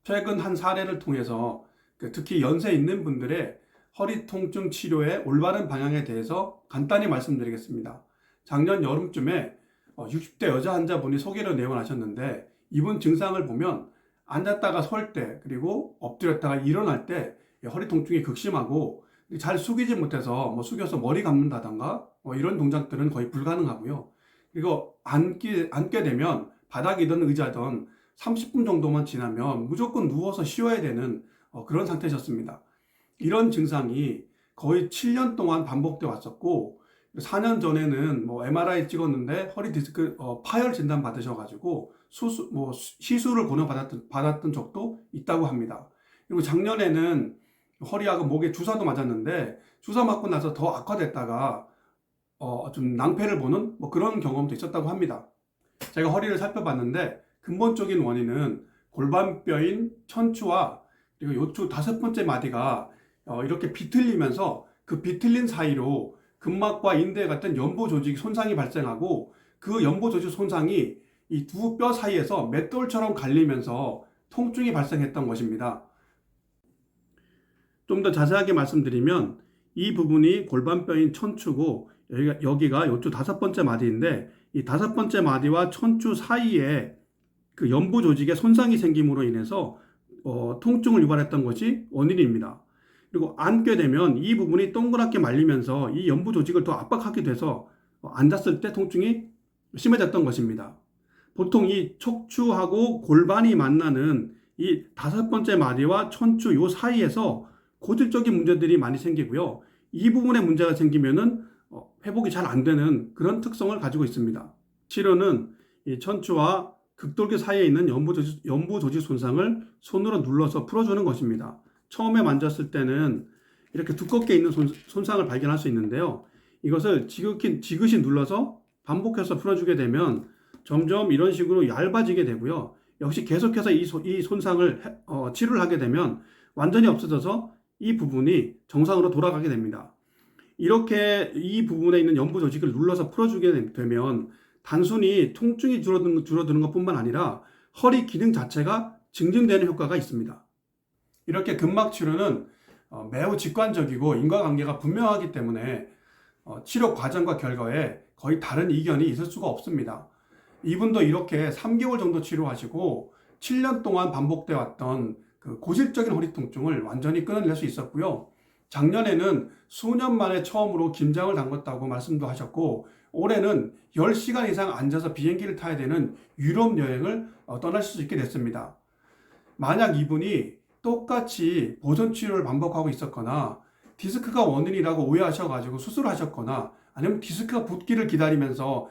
최근 한 사례를 통해서 특히 연세 있는 분들의 허리 통증 치료의 올바른 방향에 대해서 간단히 말씀드리겠습니다. 작년 여름쯤에 60대 여자 환자분이 소개로 내원을 하셨는데, 이분 증상을 보면 앉았다가 설 때, 그리고 엎드렸다가 일어날 때 허리 통증이 극심하고, 잘 숙이지 못해서 숙여서 머리 감는다던가 이런 동작들은 거의 불가능하고요. 그리고 앉게 되면 바닥이든 의자든 30분 정도만 지나면 무조건 누워서 쉬어야 되는 그런 상태셨습니다. 이런 증상이 거의 7년 동안 반복돼 왔었고, 4년 전에는 MRI 찍었는데 허리 디스크 파열 진단 받으셔가지고 시술을 받았던 적도 있다고 합니다. 그리고 작년에는 허리하고 목에 주사도 맞았는데, 주사 맞고 나서 더 악화됐다가 좀 낭패를 보는 그런 경험도 있었다고 합니다. 제가 허리를 살펴봤는데 근본적인 원인은 골반뼈인 천추와 그리고 요추 5번째 마디가 이렇게 비틀리면서, 그 비틀린 사이로 근막과 인대 같은 연부 조직 손상이 발생하고, 그 연부 조직 손상이 이 두 뼈 사이에서 맷돌처럼 갈리면서 통증이 발생했던 것입니다. 좀 더 자세하게 말씀드리면, 이 부분이 골반뼈인 천추고 여기가 요추 5번째 마디인데, 이 5번째 마디와 천추 사이에 그 연부 조직에 손상이 생김으로 인해서 통증을 유발했던 것이 원인입니다. 그리고 앉게 되면 이 부분이 동그랗게 말리면서 이 연부 조직을 더 압박하게 돼서 앉았을 때 통증이 심해졌던 것입니다. 보통 이 척추하고 골반이 만나는 이 5번째 마디와 천추 요 사이에서 고질적인 문제들이 많이 생기고요. 이 부분에 문제가 생기면은 회복이 잘 안 되는 그런 특성을 가지고 있습니다. 치료는 이 천추와 극돌기 사이에 있는 연부 조직 손상을 손으로 눌러서 풀어주는 것입니다. 처음에 만졌을 때는 이렇게 두껍게 있는 손상을 발견할 수 있는데요. 이것을 지그시 눌러서 반복해서 풀어주게 되면 점점 이런 식으로 얇아지게 되고요. 역시 계속해서 이 손상을 치료를 하게 되면 완전히 없어져서 이 부분이 정상으로 돌아가게 됩니다. 이렇게 이 부분에 있는 연부 조직을 눌러서 풀어주게 되면 단순히 통증이 줄어드는 것뿐만 아니라 허리 기능 자체가 증진되는 효과가 있습니다. 이렇게 근막 치료는 매우 직관적이고 인과관계가 분명하기 때문에 치료 과정과 결과에 거의 다른 이견이 있을 수가 없습니다. 이분도 이렇게 3개월 정도 치료하시고 7년 동안 반복돼 왔던 그 고질적인 허리 통증을 완전히 끊어낼 수 있었고요. 작년에는 수년 만에 처음으로 김장을 담궜다고 말씀도 하셨고, 올해는 10시간 이상 앉아서 비행기를 타야 되는 유럽 여행을 떠나실 수 있게 됐습니다. 만약 이분이 똑같이 보존 치료를 반복하고 있었거나 디스크가 원인이라고 오해하셔가지고 수술하셨거나, 아니면 디스크가 붓기를 기다리면서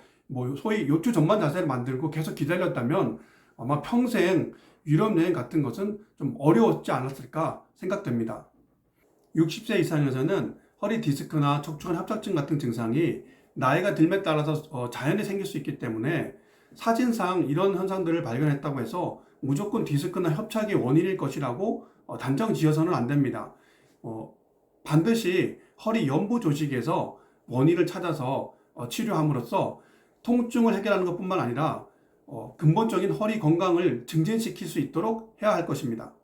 소위 요추 전만 자세를 만들고 계속 기다렸다면 아마 평생 유럽 여행 같은 것은 좀 어려웠지 않았을까 생각됩니다. 60세 이상에서는 허리 디스크나 척추관 협착증 같은 증상이 나이가 들에 따라서 자연히 생길 수 있기 때문에, 사진상 이런 현상들을 발견했다고 해서 무조건 디스크나 협착이 원인일 것이라고 단정 지어서는 안 됩니다. 반드시 허리 연부 조직에서 원인을 찾아서 치료함으로써 통증을 해결하는 것뿐만 아니라 근본적인 허리 건강을 증진시킬 수 있도록 해야 할 것입니다.